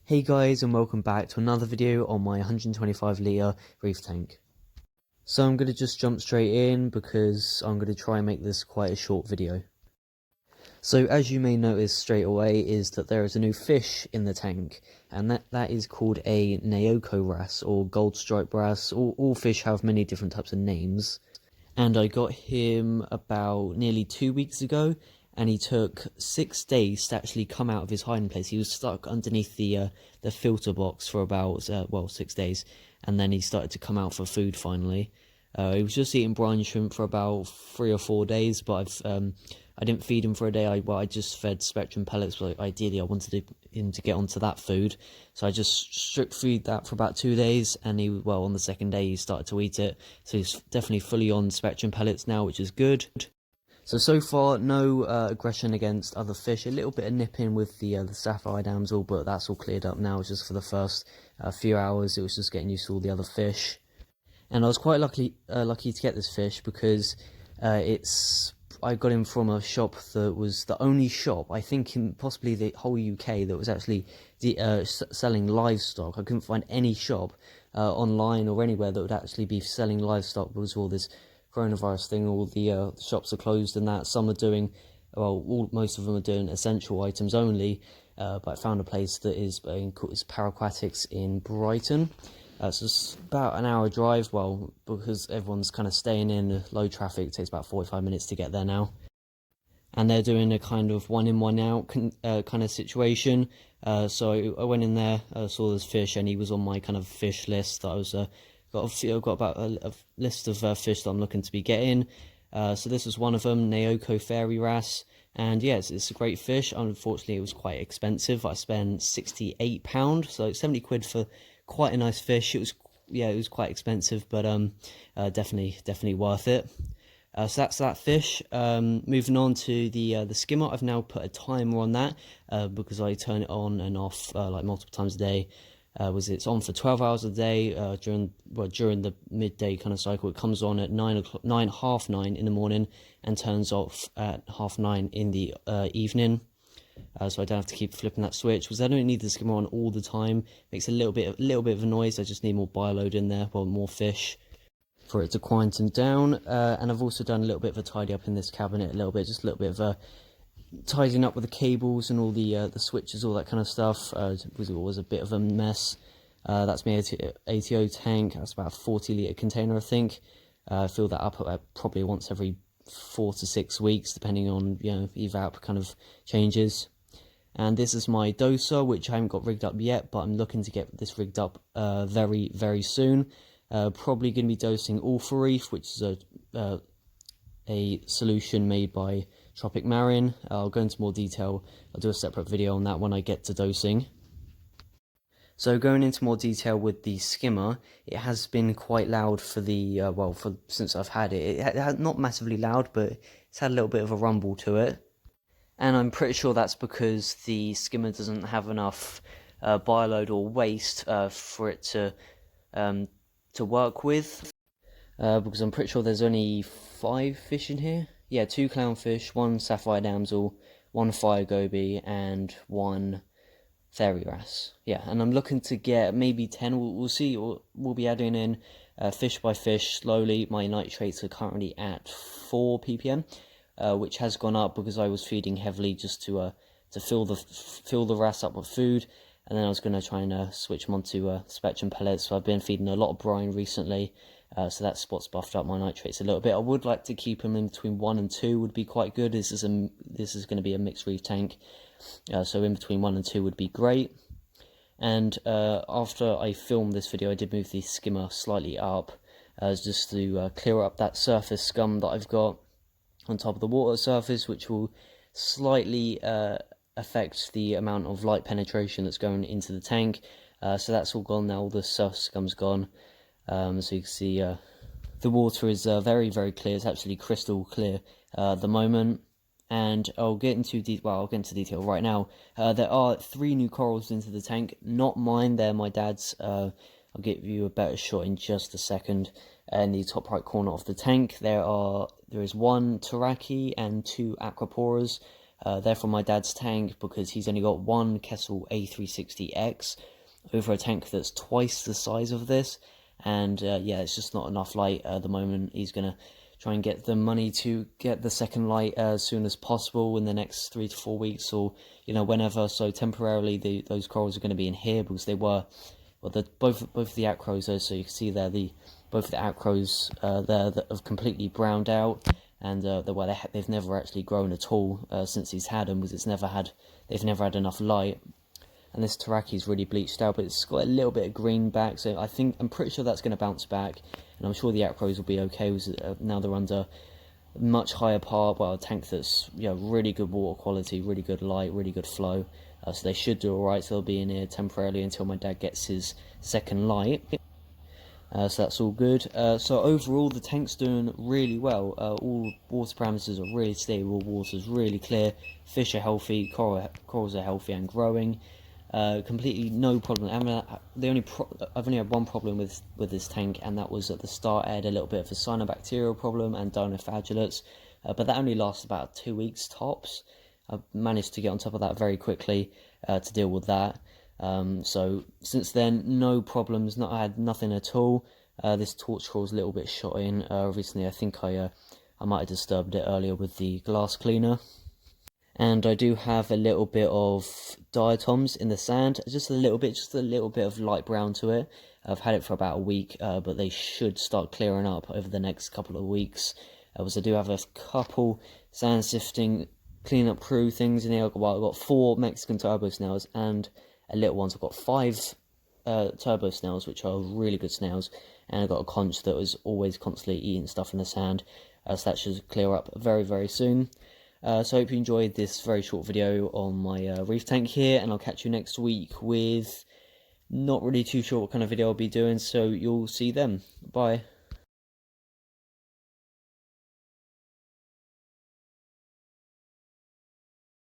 Hey guys, and welcome back to another video on my 125 litre reef tank. So I'm going to just jump straight in because I'm going to try and make this quite a short video. So as you may notice straight away is that there is a new fish in the tank, and that is called a Naoko wrasse or gold stripe wrasse. All fish have many different types of names, and I got him about nearly 2 weeks ago. And he took 6 days to actually come out of his hiding place. He was stuck underneath the filter box for about 6 days, and then he started to come out for food finally. He was just eating brine shrimp for about 3 or 4 days, but I didn't feed him for a day. I just fed Spectrum pellets, but ideally I wanted him to get onto that food, so I just strict feed that for about 2 days, and on the second day he started to eat it. So he's definitely fully on Spectrum pellets now, which is good. So far, no aggression against other fish. A little bit of nipping with the sapphire damsel, but that's all cleared up now. It's just for the first few hours. It was just getting used to all the other fish. And I was quite lucky to get this fish because I got him from a shop that was the only shop, I think in possibly the whole UK, that was actually selling livestock. I couldn't find any shop online or anywhere that would actually be selling livestock because of all this coronavirus thing. All the shops are closed and that. Some are doing, most of them are doing essential items only, but I found a place that is called Aquatics in Brighton. So it's about an hour drive, because everyone's kind of staying in low traffic. It takes about 45 minutes to get there now, and they're doing a kind of one in one out kind of situation. So I went in there, saw this fish, and he was on my kind of fish list that I was I've got about a list of fish that I'm looking to be getting. So this was one of them, Naoko fairy wrasse, and yes, it's a great fish. Unfortunately, it was quite expensive. I spent £68, so 70 quid for quite a nice fish. It was quite expensive, but definitely worth it. So that's that fish. Moving on to the skimmer. I've now put a timer on that because I turn it on and off like multiple times a day. It's on for 12 hours a day during the midday kind of cycle. It comes on at half nine in the morning and turns off at 9:30 in the evening. So I don't have to keep flipping that switch because I don't need the skimmer on all the time. Makes a little bit of a noise. I just need more bioload in there, more fish for it to quiet down. And I've also done a little bit of a tidy up in this cabinet, just a little bit of a tidying up with the cables and all the switches, all that kind of stuff. It was a bit of a mess. That's my ATO tank. That's about a 40 litre container, I think. I fill that up probably once every 4 to 6 weeks, depending on evap kind of changes. And this is my doser, which I haven't got rigged up yet, but I'm looking to get this rigged up very, very soon. Probably going to be dosing all for Reef, which is a solution made by Tropic Marine. I'll go into more detail. I'll do a separate video on that when I get to dosing. So going into more detail with the skimmer, it has been quite loud for the since I've had it. It's not massively loud, but it's had a little bit of a rumble to it, and I'm pretty sure that's because the skimmer doesn't have enough bioload or waste for it to work with. Because I'm pretty sure there's only 5 fish in here. Yeah, 2 clownfish, 1 sapphire damsel, 1 fire goby, and 1 fairy wrasse. Yeah, and I'm looking to get maybe 10. We'll see. We'll be adding in fish by fish slowly. My nitrates are currently at 4 ppm, which has gone up because I was feeding heavily just to fill the wrasse up with food. And then I was going to try and switch them onto Spectrum pellets. So I've been feeding a lot of brine recently. So that spot's buffed up my nitrates a little bit. I would like to keep them in between 1 and 2 would be quite good. This is going to be a mixed reef tank. So in between 1 and 2 would be great. And after I filmed this video, I did move the skimmer slightly up just to clear up that surface scum that I've got on top of the water surface, which will slightly affect the amount of light penetration that's going into the tank. So that's all gone now. All the surface scum's gone. So you can see the water is very, very clear. It's absolutely crystal clear at the moment. And I'll get into detail right now. There are 3 new corals into the tank. Not mine, they're my dad's. I'll give you a better shot in just a second. In the top right corner of the tank, there is 1 teraki and 2 aquaporas. They're from my dad's tank because he's only got one Kessil A360X over a tank that's twice the size of this, and yeah, it's just not enough light at the moment. He's gonna try and get the money to get the second light as soon as possible in the next 3 to 4 weeks, or whenever. So temporarily those corals are going to be in here because they were, well, both the acros there, so you can see there both of the acros there that have completely browned out, and they've never actually grown at all since he's had them, because they've never had enough light. And this Taraki's really bleached out, but it's got a little bit of green back, so I'm pretty sure that's going to bounce back, and I'm sure the acros will be okay, because now they're under a much higher part, well, a tank that's really good water quality, really good light, really good flow, so they should do alright. So they'll be in here temporarily until my dad gets his second light. So that's all good. So overall the tank's doing really well. All water parameters are really stable, water's really clear, fish are healthy, corals are healthy and growing. Completely no problem. I've only had one problem with this tank, and that was at the start. I had a little bit of a cyanobacterial problem and dinoflagellates, but that only lasted about 2 weeks tops. I managed to get on top of that very quickly to deal with that. So since then, no problems. I had nothing at all. This torch coral's a little bit shot in recently. I think I might have disturbed it earlier with the glass cleaner. And I do have a little bit of diatoms in the sand, just a little bit of light brown to it. I've had it for about a week, but they should start clearing up over the next couple of weeks. So I do have a couple sand sifting cleanup crew things in here. I've got 4 Mexican turbo snails and a little one. So I've got 5 turbo snails, which are really good snails, and I've got a conch that was always constantly eating stuff in the sand. So that should clear up very, very soon. So I hope you enjoyed this very short video on my reef tank here, and I'll catch you next week with not really too sure what kind of video I'll be doing, so you'll see them. Bye.